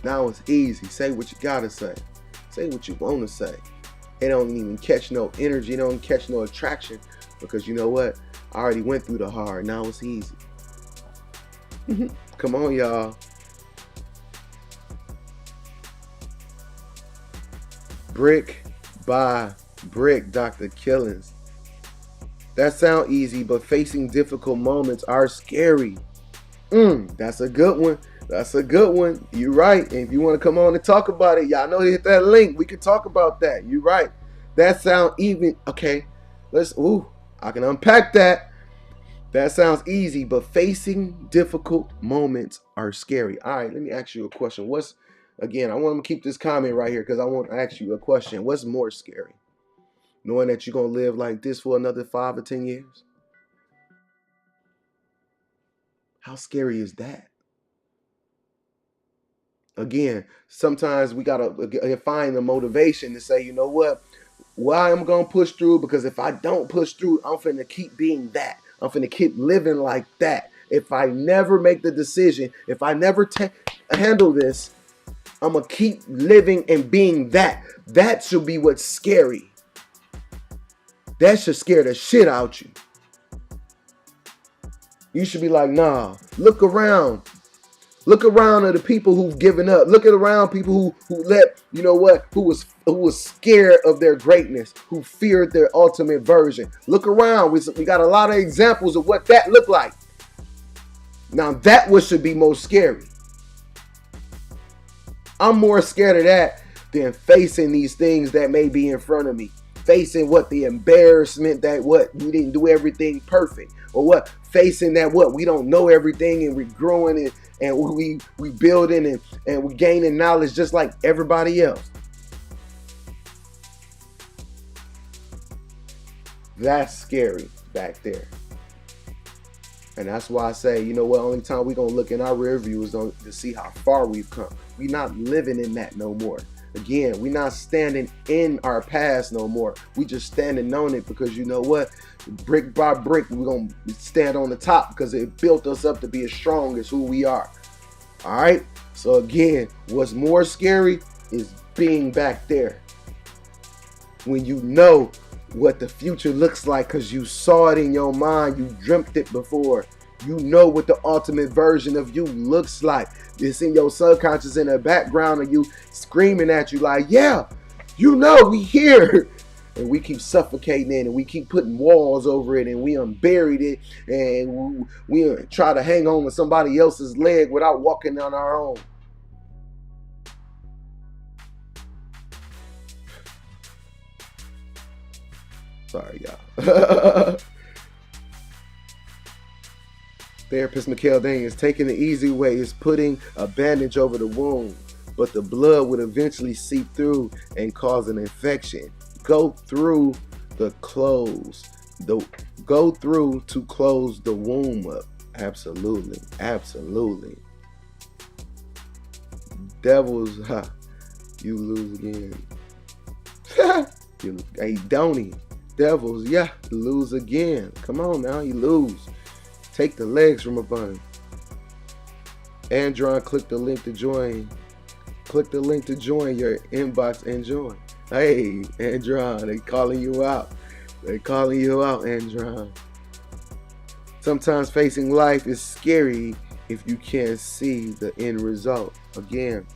Speaker 4: Now it's easy. Say what you got to say. Say what you want to say. It don't even catch no energy. It don't catch no attraction. Because you know what? I already went through the hard. Now it's easy. Come on, y'all. Brick by brick, Dr. Killings. That sounds easy, but facing difficult moments are scary. That's a good one. That's a good one. You're right. And if you want to come on and talk about it, y'all know to hit that link. We can talk about that. You're right. That sounds even. Okay. I can unpack that. That sounds easy, but facing difficult moments are scary. All right, let me ask you a question. I want to keep this comment right here because I want to ask you a question. What's more scary? Knowing that you're going to live like this for another 5 or 10 years? How scary is that? Again, sometimes we got to find the motivation to say, you know what? Why I'm going to push through? Because if I don't push through, I'm finna keep being that. I'm finna keep living like that. If I never make the decision, if I never handle this, I'm going to keep living and being that. That should be what's scary. That should scare the shit out you. You should be like, nah, look around. Look around at the people who've given up. Look around people who let, you know what, who was scared of their greatness, who feared their ultimate version. Look around. We got a lot of examples of what that looked like. Now that what should be most scary. I'm more scared of that than facing these things that may be in front of me. Facing what the embarrassment that what we didn't do everything perfect, or what facing that what we don't know everything and we're growing and we building and we gaining knowledge just like everybody else. That's scary back there. And that's why I say, you know what, only time we're going to look in our rear view is to see how far we've come. We're not living in that no more. Again, we're not standing in our past no more. We just standing on it because you know what? Brick by brick, we're going to stand on the top because it built us up to be as strong as who we are. All right? So again, what's more scary is being back there. When you know what the future looks like because you saw it in your mind, you dreamt it before. You know what the ultimate version of you looks like. It's in your subconscious in the background of you screaming at you like, yeah, you know, we here. And we keep suffocating it and we keep putting walls over it and we unburied it and we try to hang on to somebody else's leg without walking on our own. Sorry, y'all. Therapist Mikhail Daniels, taking the easy way is putting a bandage over the wound, but the blood would eventually seep through and cause an infection. Go through to close the womb up. Absolutely, absolutely. Devils, you lose again. Hey, don't he? Devils, yeah, lose again. Come on now, you lose. Take the legs from a bun. Andron, click the link to join. Click the link to join your inbox and join. Hey, Andron, they calling you out. They calling you out, Andron. Sometimes facing life is scary if you can't see the end result. Again,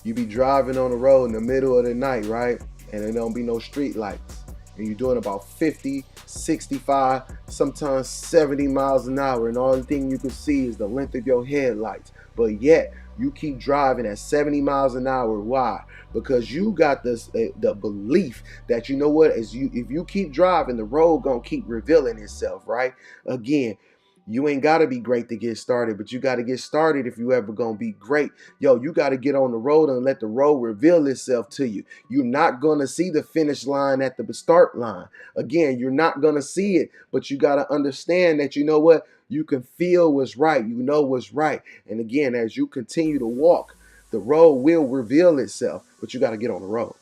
Speaker 4: you be driving on the road in the middle of the night, right? And there don't be no street lights. And you're doing about 50, 65, sometimes 70 miles an hour. And all the thing you can see is the length of your headlights. But yet, you keep driving at 70 miles an hour. Why? Because you got this the belief that, you know what, if you keep driving, the road gonna keep revealing itself, right? Again, you ain't got to be great to get started, but you got to get started if you ever going to be great. Yo, you got to get on the road and let the road reveal itself to you. You're not going to see the finish line at the start line. Again, you're not going to see it, but you got to understand that, you know what, you can feel what's right. You know what's right. And again, as you continue to walk, the road will reveal itself, but you got to get on the road.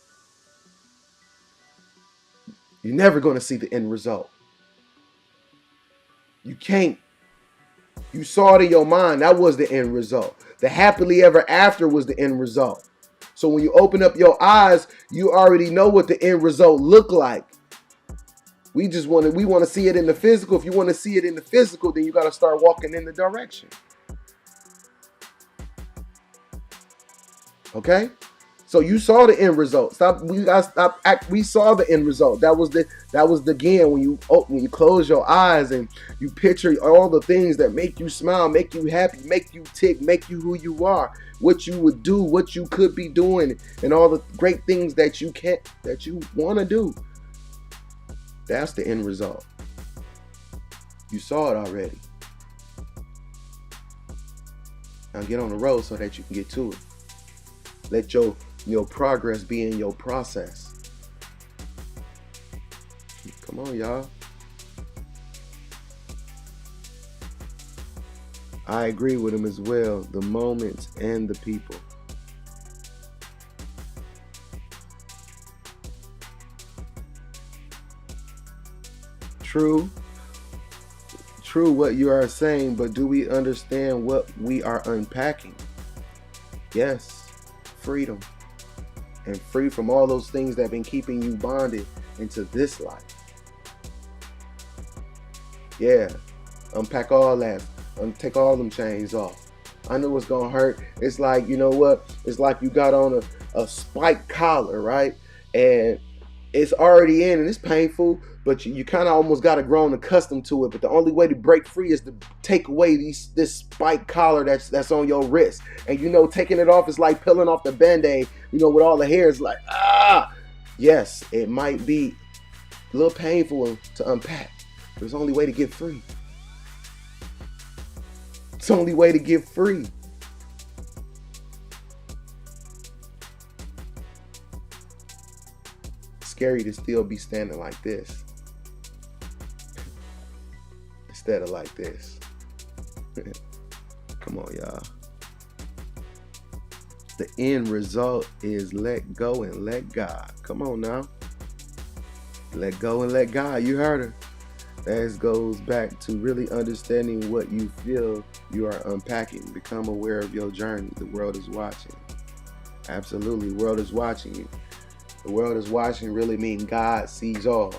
Speaker 4: You're never going to see the end result. You can't. You saw it in your mind. That was the end result. The happily ever after was the end result. So when you open up your eyes, you already know what the end result looked like. We want to see it in the physical. If you want to see it in the physical, then you got to start walking in the direction. Okay? So you saw the end result. We saw the end result. That was the again when you close your eyes and you picture all the things that make you smile, make you happy, make you tick, make you who you are, what you would do, what you could be doing, and all the great things that you want to do. That's the end result. You saw it already. Now get on the road so that you can get to it. Let your progress be in your process. Come on, y'all. I agree with him as well. The moments and the people. True what you are saying, but do we understand what we are unpacking? Yes, freedom. And free from all those things that have been keeping you bonded into this life. Yeah, unpack all that. Take all them chains off. I know it's gonna hurt. It's like, you know what? It's like you got on a spike collar, right? And it's already in and it's painful, but you kind of almost got to grown accustomed to it. But the only way to break free is to take away this spike collar that's on your wrist. And you know, taking it off is like peeling off the Band-Aid, you know, with all the hair. It's like, yes, it might be a little painful to unpack. There's only way to get free. It's the only way to get free. Scary to still be standing like this instead of like this. Come on, y'all. The end result is let go and let God. Come on now. Let go and let God. You heard her. That goes back to really understanding what you feel you are unpacking. Become aware of your journey. The world is watching. Absolutely, the world is watching you. The world is watching really mean God sees all.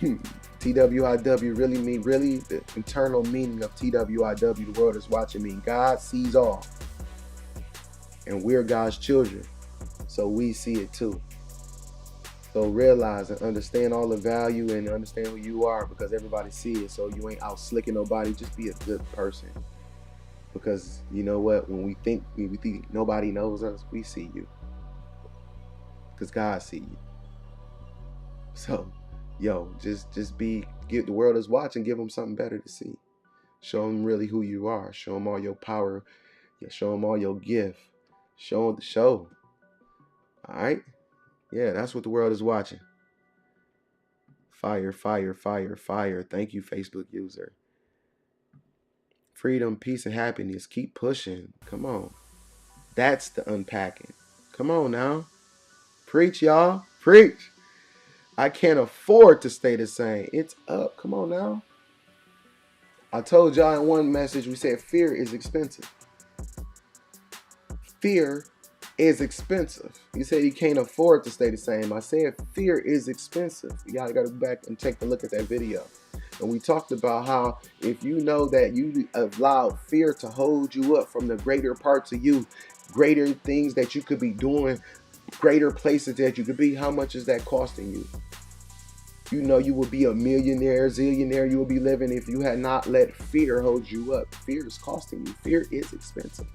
Speaker 4: TWIW really the internal meaning of TWIW, the world is watching, mean God sees all. And we're God's children, so we see it too. So realize and understand all the value and understand who you are, because everybody sees it. So you ain't out slicking nobody. Just be a good person. Because you know what? When we think nobody knows us, we see you. Because God see you. So, just give the world is watching, give them something better to see. Show them really who you are. Show them all your power. Show them all your gift. Show them the show. All right? Yeah, that's what the world is watching. Fire, fire, fire, fire. Thank you, Facebook user. Freedom, peace, and happiness. Keep pushing. Come on. That's the unpacking. Come on now. Preach, y'all. Preach. I can't afford to stay the same. It's up. Come on now. I told y'all in one message, we said fear is expensive. Fear is expensive. You said you can't afford to stay the same. I said fear is expensive. You gotta go back and take a look at that video. And we talked about how if you know that you allowed fear to hold you up from the greater parts of you, greater things that you could be doing, greater places that you could be, how much is that costing you? You know you would be a millionaire, zillionaire you would be living if you had not let fear hold you up. Fear is costing you. Fear is expensive.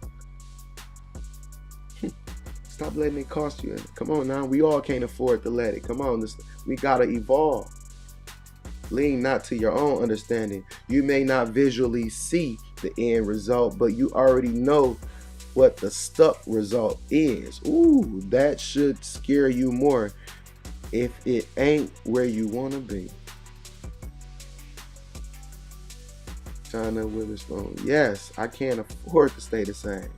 Speaker 4: Stop letting it cost you. Come on now. We all can't afford to let it. Come on. We got to evolve. Lean not to your own understanding. You may not visually see the end result, but you already know what the stuck result is. Ooh, that should scare you more if it ain't where you want to be. China Witherspoon. Yes, I can't afford to stay the same.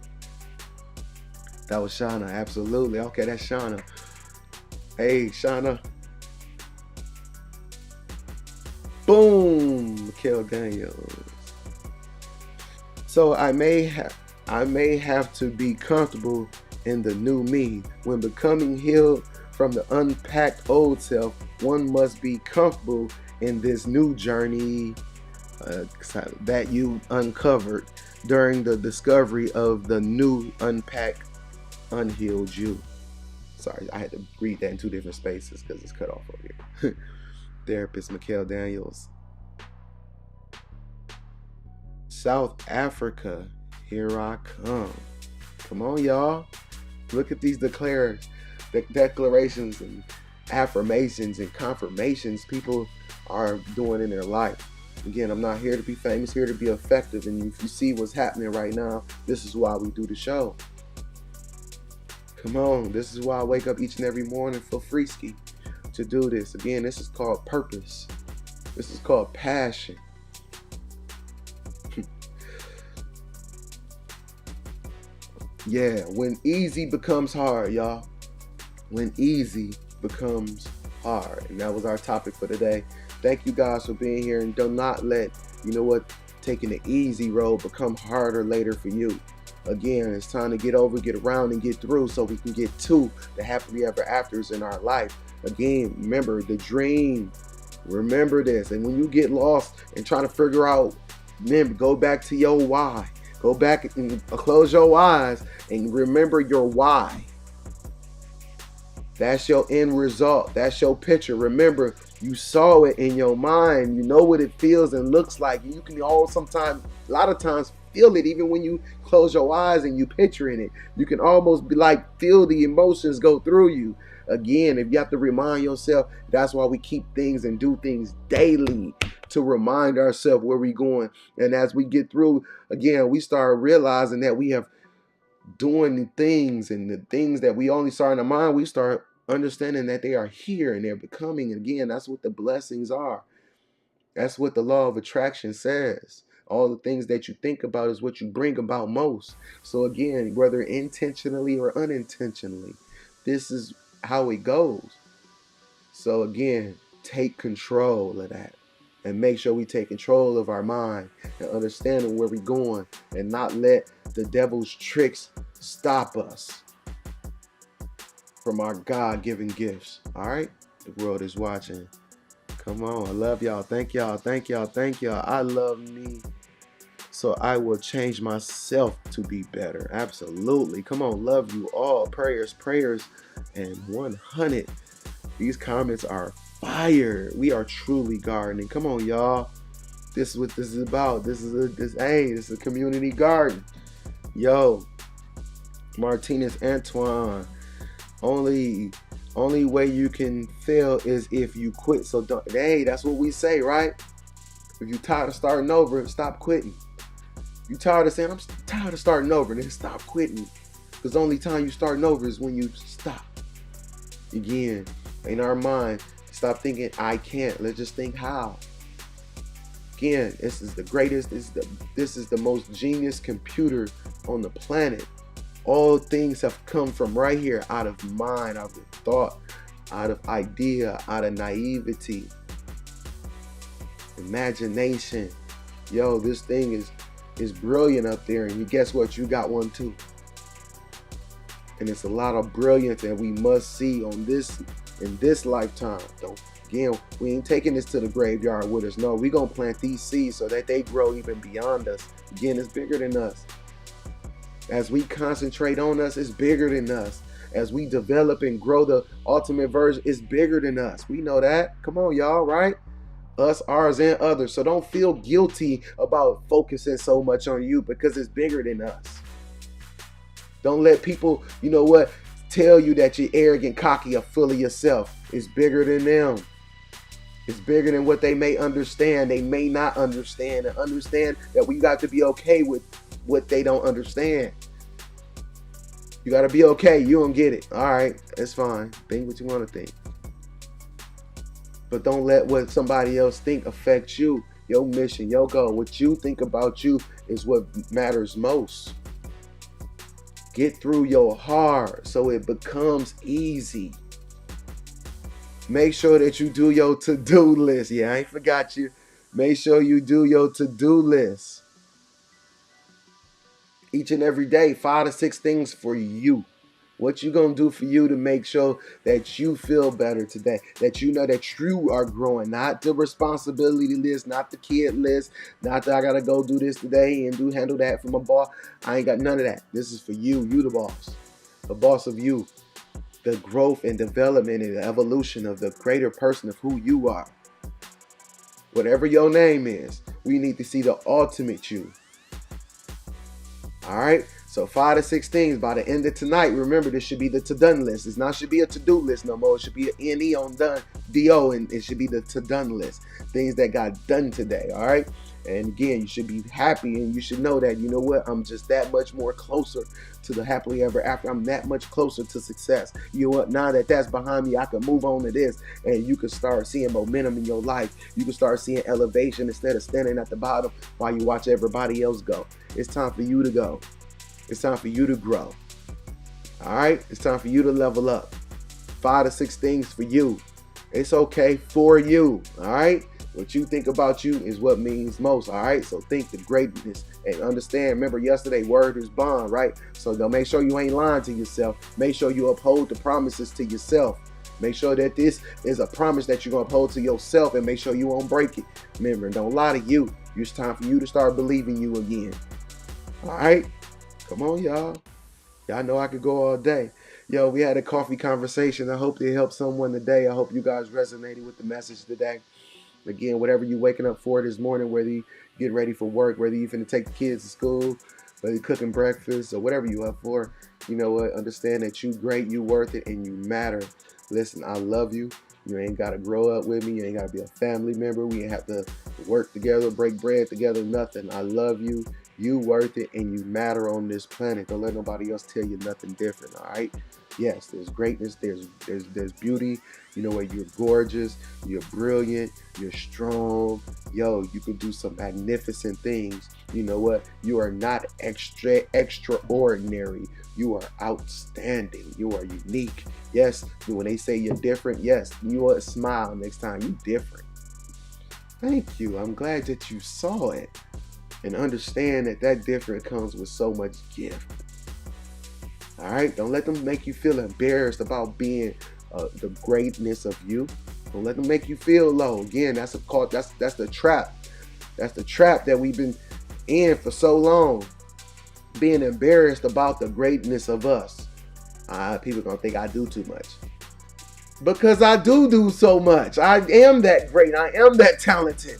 Speaker 4: That was Shauna, absolutely. Okay, that's Shauna. Hey, Shauna. Boom, Mikhail Daniels. So I may have to be comfortable in the new me. When becoming healed from the unpacked old self, one must be comfortable in this new journey that you uncovered during the discovery of the new unpacked unhealed you. Sorry, I had to read that in 2 different spaces because it's cut off over here. Therapist Mikhail Daniels. South Africa, here I come. Come on, y'all. Look at these declarations and affirmations and confirmations people are doing in their life. Again, I'm not here to be famous, here to be effective. And if you see what's happening right now, this is why we do the show. Come on, this is why I wake up each and every morning for Freeski to do this. Again, this is called purpose. This is called passion. Yeah, when easy becomes hard, y'all. When easy becomes hard. And that was our topic for today. Thank you guys for being here. And do not let, taking the easy road become harder later for you. Again, it's time to get around and get through so we can get to the happily ever afters in our life. Again, remember the dream. Remember this. And when you get lost and trying to figure out, remember, go back to your why. Go back and close your eyes and remember your why. That's your end result. That's your picture. Remember, you saw it in your mind. You know what it feels and looks like. You can a lot of times feel it even when you close your eyes and you picturing it. You can almost feel the emotions go through you. Again, if you have to remind yourself, that's why we keep things and do things daily to remind ourselves where we're going. And as we get through, again, we start realizing that we have doing the things, and the things that we only saw in the mind, we start understanding that they are here and they're becoming. Again, that's what the blessings are. That's what the law of attraction says. All the things that you think about is what you bring about most. So again, whether intentionally or unintentionally, this is how it goes. So again, take control of that and make sure we take control of our mind and understanding where we're going and not let the devil's tricks stop us from our God-given gifts. All right? The world is watching. Come on. I love y'all. Thank y'all. Thank y'all. Thank y'all. I love me. So I will change myself to be better. Absolutely. Come on. Love you all. Prayers, and 100. These comments are fire. We are truly gardening. Come on, y'all. This is what this is about. This is a community garden. Yo, Martinez Antoine. Only way you can fail is if you quit. So that's what we say, right? If you're tired of starting over, stop quitting. You tired of saying, I'm tired of starting over, then stop quitting. Because the only time you starting over is when you stop. Again, in our mind, stop thinking I can't. Let's just think how. Again, this is the greatest. This is the most genius computer on the planet. All things have come from right here, out of mind, out of thought, out of idea, out of naivety, imagination. Yo, this thing is brilliant up there, and guess what? You got one too. And it's a lot of brilliance that we must see in this lifetime. Again, we ain't taking this to the graveyard with us. No, we gonna plant these seeds so that they grow even beyond us. Again, it's bigger than us. As we concentrate on us, it's bigger than us. As we develop and grow the ultimate version, it's bigger than us. We know that. Come on, y'all, right? Us, ours, and others. So don't feel guilty about focusing so much on you, because it's bigger than us. Don't let people, tell you that you're arrogant, cocky, or full of yourself. It's bigger than them. It's bigger than what they may understand. They may not understand, and understand that we got to be okay with what they don't understand. You got to be okay. You don't get it. All right, that's fine. Think what you want to think. But don't let what somebody else think affect you, your mission, your goal. What you think about you is what matters most. Get through your hard so it becomes easy. Make sure that you do your to-do list. Yeah, I ain't forgot you. Make sure you do your to-do list. Each and every day, 5 to 6 things for you. What you gonna do for you to make sure that you feel better today? That you know that you are growing. Not the responsibility list, not the kid list, not that I gotta go do this today and handle that from a boss. I ain't got none of that. This is for you. You the boss. The boss of you. the growth and development and the evolution of the greater person of who you are. Whatever your name is, we need to see the ultimate you. All right? So 5 to 6 things by the end of tonight. Remember, this should be the to-done list. It's not should be a to-do list no more. It should be an N-E on done, D-O, and it should be the to-done list. Things that got done today, all right? And again, you should be happy, and you should know that, you know what, I'm just that much more closer to the happily ever after. I'm that much closer to success. You know what, now that that's behind me, I can move on to this, and you can start seeing momentum in your life. You can start seeing elevation instead of standing at the bottom while you watch everybody else go. It's time for you to go. It's time for you to grow. All right? It's time for you to level up. 5 to 6 things for you. It's okay for you. All right? What you think about you is what means most. All right? So think the greatness and understand. Remember yesterday, word is bond, right? So don't make sure you ain't lying to yourself. Make sure you uphold the promises to yourself. Make sure that this is a promise that you're going to uphold to yourself, and make sure you won't break it. Remember, don't lie to you. It's time for you to start believing you again. All right? Come on, y'all. Y'all know I could go all day. Yo, we had a coffee conversation. I hope it helped someone today. I hope you guys resonated with the message today. Again, whatever you're waking up for this morning, whether you get ready for work, whether you're finna take the kids to school, whether you're cooking breakfast, or whatever you up for, you know what? Understand that you great, you worth it, and you matter. Listen, I love you. You ain't got to grow up with me. You ain't got to be a family member. We ain't have to work together, break bread together, nothing. I love you. You worth it, and you matter on this planet. Don't let nobody else tell you nothing different, all right? Yes, there's greatness, there's beauty. You know what? You're gorgeous, you're brilliant, you're strong. Yo, you can do some magnificent things. You know what? You are not extraordinary. You are outstanding. You are unique. Yes, when they say you're different, yes, you will smile next time. You're different. Thank you. I'm glad that you saw it and understand that different comes with so much gift. All right? Don't let them make you feel embarrassed about being the greatness of you. Don't let them make you feel low. Again, that's the trap. That's the trap that we've been in for so long. Being embarrassed about the greatness of us. People gonna think I do too much. Because I do so much. I am that great. I am that talented.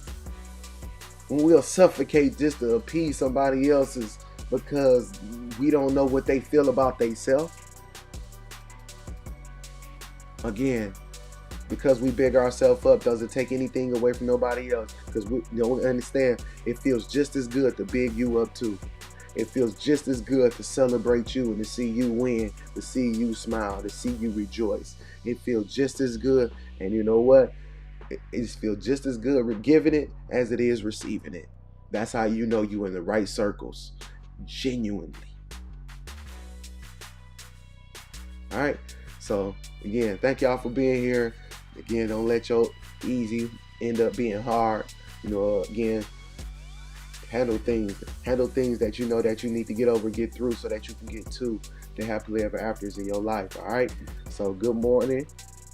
Speaker 4: And we'll suffocate just to appease somebody else's because we don't know what they feel about themselves. Again, because we big ourselves up doesn't take anything away from nobody else. Because we don't understand, it feels just as good to big you up too. It feels just as good to celebrate you and to see you win, to see you smile, to see you rejoice. It feels just as good. And you know what? It feels just as good giving it as it is receiving it. That's how you know you're in the right circles. Genuinely. All right. So again, thank y'all for being here. Again, don't let your easy end up being hard. You know, again, handle things that you know that you need to get over, get through, so that you can get to the happily ever afters in your life. All right. So good morning.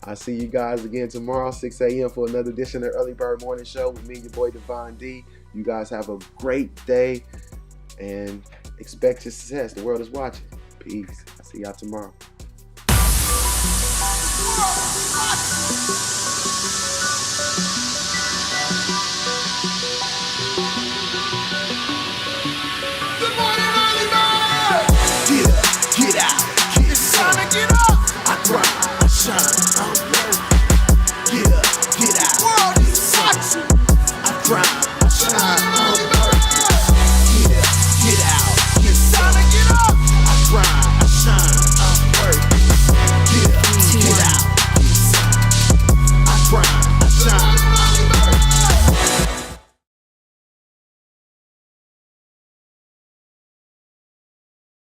Speaker 4: I'll see you guys again tomorrow, 6 a.m. for another edition of Early Bird Morning Show with me, your boy Divine D. You guys have a great day and expect success. The world is watching. Peace. I'll see y'all tomorrow.